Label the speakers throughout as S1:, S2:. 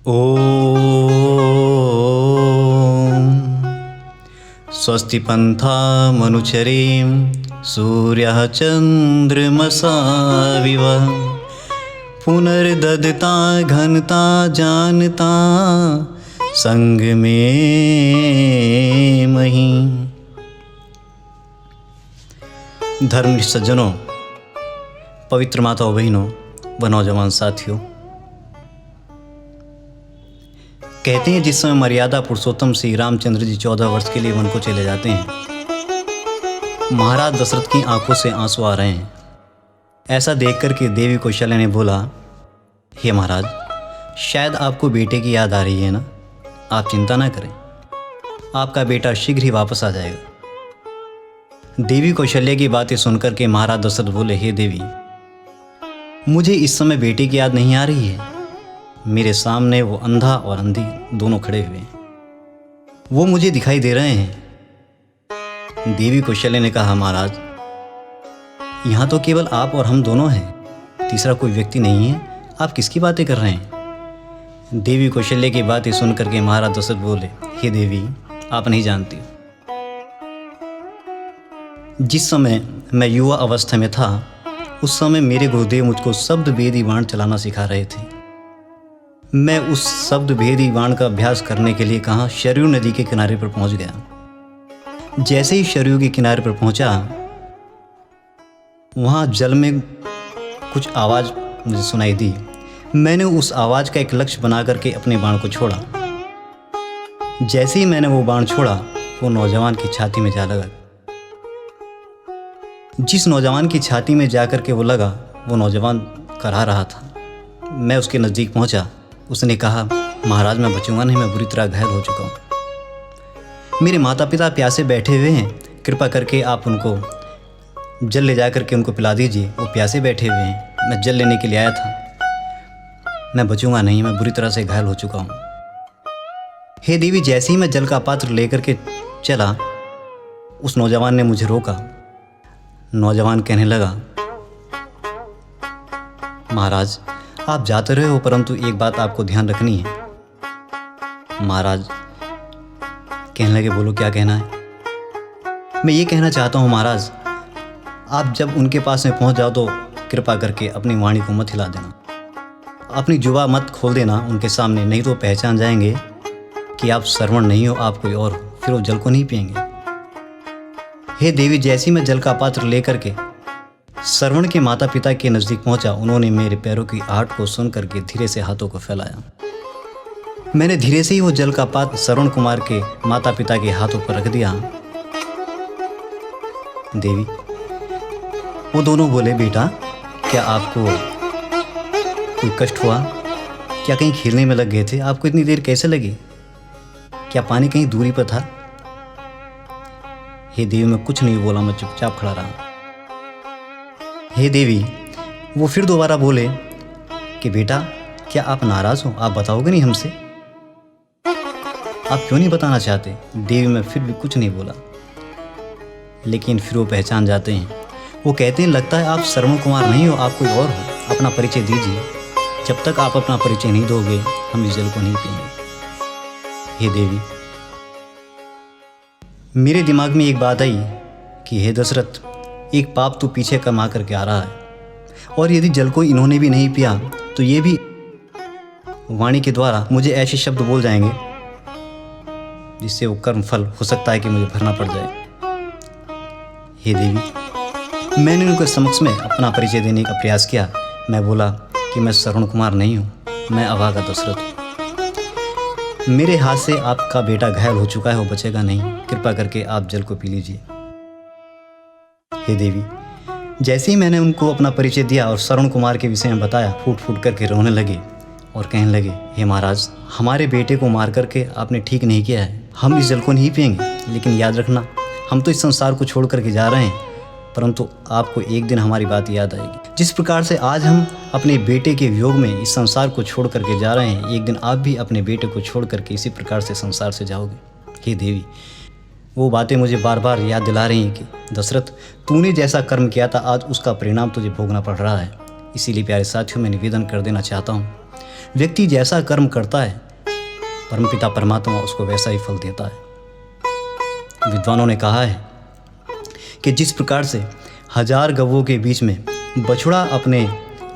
S1: ॐ स्वस्ति पन्थामनुचरीं सूर्यः चन्द्रमसाविव पुनर्ददता घनता जानता संग में मही। धर्मनिष्ठ सज्जनों, पवित्र माताओं, बहनों व नौजवान साथियों, कहते हैं जिस समय मर्यादा पुरुषोत्तम श्री रामचंद्र जी 14 वर्ष के लिए वन को चले जाते हैं, महाराज दशरथ की आंखों से आंसू आ रहे हैं। ऐसा देखकर के देवी कौशल्या ने बोला, हे महाराज, शायद आपको बेटे की याद आ रही है ना? आप चिंता ना करें, आपका बेटा शीघ्र ही वापस आ जाएगा। देवी कौशल्या की बातें सुनकर के महाराज दशरथ बोले, हे देवी, मुझे इस समय बेटे की याद नहीं आ रही है। मेरे सामने वो अंधा और अंधी दोनों खड़े हुए हैं, वो मुझे दिखाई दे रहे हैं। देवी कौशल्या ने कहा, महाराज, यहाँ तो केवल आप और हम दोनों हैं, तीसरा कोई व्यक्ति नहीं है, आप किसकी बातें कर रहे हैं? देवी कौशल्या की बातें सुनकर के महाराज दशरथ बोले, हे देवी, आप नहीं जानती, जिस समय मैं युवा अवस्था में था, उस समय मेरे गुरुदेव मुझको शब्द भेदी बाण चलाना सिखा रहे थे। मैं उस शब्द भेदी बाण का अभ्यास करने के लिए कहाँ शरयू नदी के किनारे पर पहुंच गया। जैसे ही शरयू के किनारे पर पहुंचा, वहाँ जल में कुछ आवाज़ मुझे सुनाई दी। मैंने उस आवाज़ का एक लक्ष्य बना करके अपने बाण को छोड़ा। जैसे ही मैंने वो बाण छोड़ा, वो नौजवान की छाती में जा लगा। जिस नौजवान की छाती में जाकर के वो लगा, वो नौजवान कराह रहा था। मैं उसके नज़दीक पहुंचा। उसने कहा, महाराज, मैं बचूंगा नहीं, मैं बुरी तरह घायल हो चुका हूँ। मेरे माता पिता प्यासे बैठे हुए हैं, कृपा करके आप उनको जल ले जा करके उनको पिला दीजिए। वो प्यासे बैठे हुए हैं, मैं जल लेने के लिए आया था। मैं बचूंगा नहीं, मैं बुरी तरह से घायल हो चुका हूँ। हे देवी, जैसे ही मैं जल का पात्र लेकर के चला, उस नौजवान ने मुझे रोका। नौजवान कहने लगा, महाराज, आप जाते रहे हो, परंतु एक बात आपको ध्यान रखनी है। महाराज कहने लगे, बोलो, क्या कहना है? मैं ये कहना चाहता हूँ महाराज, आप जब उनके पास में पहुँच जाओ तो कृपा करके अपनी वाणी को मत हिला देना, अपनी जुबान मत खोल देना उनके सामने, नहीं तो पहचान जाएंगे कि आप श्रवण नहीं हो, आप कोई और हो, फिर वो जल को नहीं पिएंगे। हे देवी, जैसे ही मैं जल का पात्र लेकर के श्रवण के माता पिता के नज़दीक पहुंचा, उन्होंने मेरे पैरों की आहट को सुन करके धीरे से हाथों को फैलाया। मैंने धीरे से ही वो जल का पात्र श्रवण कुमार के माता पिता के हाथों पर रख दिया। देवी, वो दोनों बोले, बेटा, क्या आपको कोई कष्ट हुआ? क्या कहीं खेलने में लग गए थे? आपको इतनी देर कैसे लगी? क्या पानी कहीं दूरी पर था? हे देवी, मैं कुछ नहीं बोला, मैं चुपचाप खड़ा रहा। हे देवी, वो फिर दोबारा बोले कि बेटा, क्या आप नाराज़ हो? आप बताओगे नहीं हमसे? आप क्यों नहीं बताना चाहते? देवी, मैं फिर भी कुछ नहीं बोला, लेकिन फिर वो पहचान जाते हैं। वो कहते हैं, लगता है आप श्रवण कुमार नहीं हो, आप कोई और हो, अपना परिचय दीजिए। जब तक आप अपना परिचय नहीं दोगे, हम इस जल को नहीं पिएंगे। हे देवी, मेरे दिमाग में एक बात आई कि हे दशरथ, एक पाप तो पीछे कमा करके आ रहा है, और यदि जल को इन्होंने भी नहीं पिया तो ये भी वाणी के द्वारा मुझे ऐसे शब्द बोल जाएंगे जिससे वो कर्म फल हो सकता है कि मुझे भरना पड़ जाए। हे देवी, मैंने उनके समक्ष में अपना परिचय देने का प्रयास किया। मैं बोला कि मैं श्रवण कुमार नहीं हूँ, मैं अभागा दशरथ हूँ। मेरे हाथ से आपका बेटा घायल हो चुका है, वो बचेगा नहीं, कृपा करके आप जल को पी लीजिए। हे देवी, जैसे ही मैंने उनको अपना परिचय दिया और श्रवण कुमार के विषय में बताया, फूट फूट करके रोने लगे और कहने लगे, हे महाराज, हमारे बेटे को मार करके आपने ठीक नहीं किया है, हम इस जल को नहीं पिएंगे, लेकिन याद रखना, हम तो इस संसार को छोड़ करके जा रहे हैं, परंतु आपको एक दिन हमारी बात याद आएगी। जिस प्रकार से आज हम अपने बेटे के वियोग में इस संसार को छोड़ करके जा रहे हैं, एक दिन आप भी अपने बेटे को छोड़ करके इसी प्रकार से संसार से जाओगे। हे देवी, वो बातें मुझे बार बार याद दिला रही हैं कि दशरथ, तूने जैसा कर्म किया था, आज उसका परिणाम तुझे भोगना पड़ रहा है। इसीलिए प्यारे साथियों, मैं निवेदन कर देना चाहता हूँ व्यक्ति जैसा कर्म करता है परमपिता परमात्मा उसको वैसा ही फल देता है। विद्वानों ने कहा है कि जिस प्रकार से 1000 गवों के बीच में बछड़ा अपने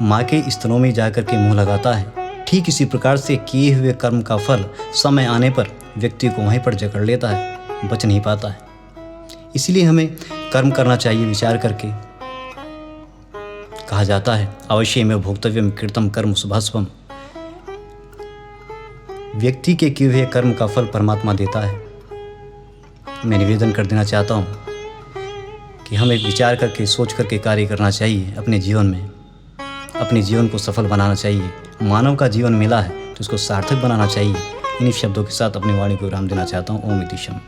S1: माँ के स्तनों में जाकर के मुंह लगाता है, ठीक इसी प्रकार से किए हुए कर्म का फल समय आने पर व्यक्ति को वहीं पर जकड़ लेता है, बच नहीं पाता है। इसलिए हमें कर्म करना चाहिए विचार करके। कहा जाता है अवश्य में भोक्तव्यम कृतम कर्म शुभाशुभम। व्यक्ति के किए हुए कर्म का फल परमात्मा देता है। मैं निवेदन कर देना चाहता हूँ कि हमें विचार करके सोच करके कार्य करना चाहिए अपने जीवन में। अपने जीवन को सफल बनाना चाहिए। मानव का जीवन मिला है तो उसको सार्थक बनाना चाहिए। इन्हीं शब्दों के साथ अपनी वाणी को विराम देना चाहता हूँ। ओम इति शम।